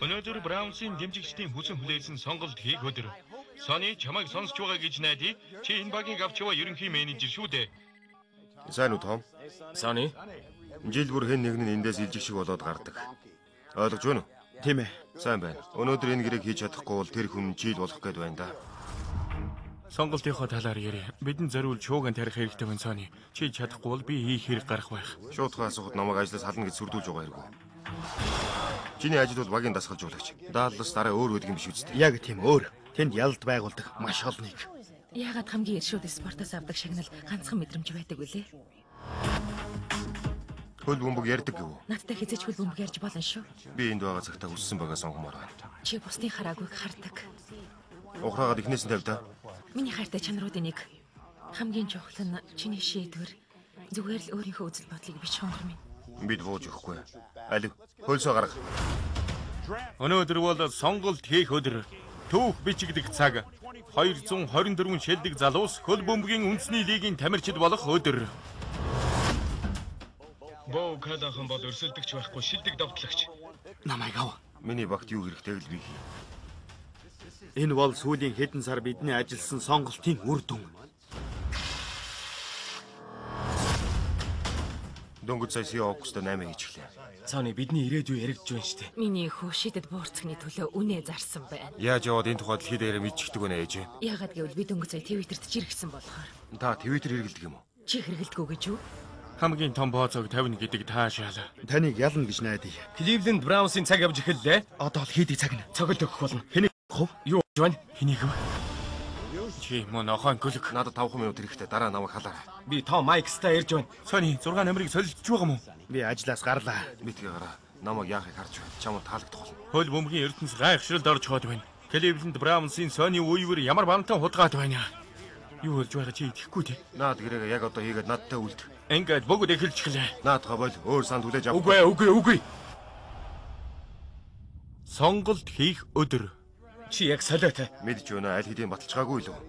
Өнөөдөр Браунсын дэмжигчдийн хүсэн хүлээсэн сонголт хийх өдөр. Сони чамайг сонсч байгаа гэж найдаа. Чи энэ багийг авч яваа ерөнхий менежер шүү дээ. Сайн уу Том? Сони? Жил бүр хэн нэг нь эндээс илжих шиг болоод гардаг. Ойлгож байна уу? Тийм ээ. Сайн байна. Өнөөдөр энэ гэрээг хийж чадахгүй бол тэр хүн жил болох гээд байна да. Сонголтынхоо талаар ярив. Бидэнд зориулж шууган тарих хэрэгтэй байна Сони. Чи чадахгүй бол би хийх хэрэг гарах байх. Шуудхан асуухад намайг ажлаас хална гэж сүрдүүлж байгаа хэрэггүй. Чиний ажил бол багийн дасгалжуулагч. Дааллас дараа өөр өдөг юм биш үстэй. Яг тийм өөр. Тэнд ялд байгуулдаг маш олныг. Яагаад хамгийн иршүүд спортоос авдаг шагнал ганцхан мэдрэмж байдаг вүлээ? Хөл бөмбөг ярьдаг гэв. Надтай хизээч хөл бөмбөг ярьж болно шүү. Би энд байгаа цагтаа хүссэн байгаа сонгомоор байна. Чи бусдын хараагүйг хардаг. Ухраагаад ихнээс нь тавьда. Миний хайртай чанаруудын нэг. Хамгийн чухал нь чиний шийдвэр. Зүгээр л өөрийнхөө үзэл бодлыг бич хонгор минь. Бид бууж өгөхгүй. Алив, хөлсөө гарга. Өнөөдөр бол сонголт хийх өдөр. Түүх бичигдэх цаг. 224 шилдэг залуус хөл бөмбөгийн үндэсний лигийн тамирчид болох өдөр. Боо калахан бол өрсөлдөгч байхгүй шилдэг давтлагч. Намайг ав. Миний багт юу хэрэгтэй л би хий. Энэ бол сүүлийн хэдэн сар бидний ажилласан сонголтын үр дүн. Дөнгөж сая август 8 хийчихлээ. Сони бидний ирээдүй яригдж байна штэ. Миний хүү шидэд буурцгны төлөө үнэ зарсан байна. Яаж яваад энэ тухайд дэлхийд ярэ мэдчихдэг вэ ээж? Яагаад гэвэл би дөнгөж сая Твиттерт чирэгсэн болохоор. Та Твиттер хэрэглэдэг юм уу? Чи хэрэгэлдэггүй гэж юу? Хамгийн том бооцоог 50 гэдэг таашаал. Таныг ялна гэж найдаа. Кливленд Браунсын цаг явж эхэллээ. Одоо л хийдэг цаг нь. Цогт өгөх болно. Хэнийг хов? Юу гэж байна? Хэнийг вэ? Чи мөн охон гөлөг. Надад 5 минут хэрэгтэй. Дараа намайг халаа. Би Том Майкстай ярьж байна. Сони 6 намрыг солилцож байгаа юм уу? Би ажлаас гарлаа. Битгий гараа. Намайг яахыг харж байна. Чамд таалагдах болно. Хөл бөмбөгийн ертөнц гайхшралд орж хоод байна. Кливленд Браунсын Сони Уивер ямар бантан худгаад байна. Юу болж байгаа чи итгэхгүй тий. Наад гэрээгээ яг одоо хийгээд надтай үлд. Ингээд бүгд эхэлж эхлэе. Наадгаа бол өөр санд хүлээж авах. Үгүй. Сонголт хийх өдөр. Чи яг солиотой. Мэдж байна аль хэдийн баталчгаагүй л үү?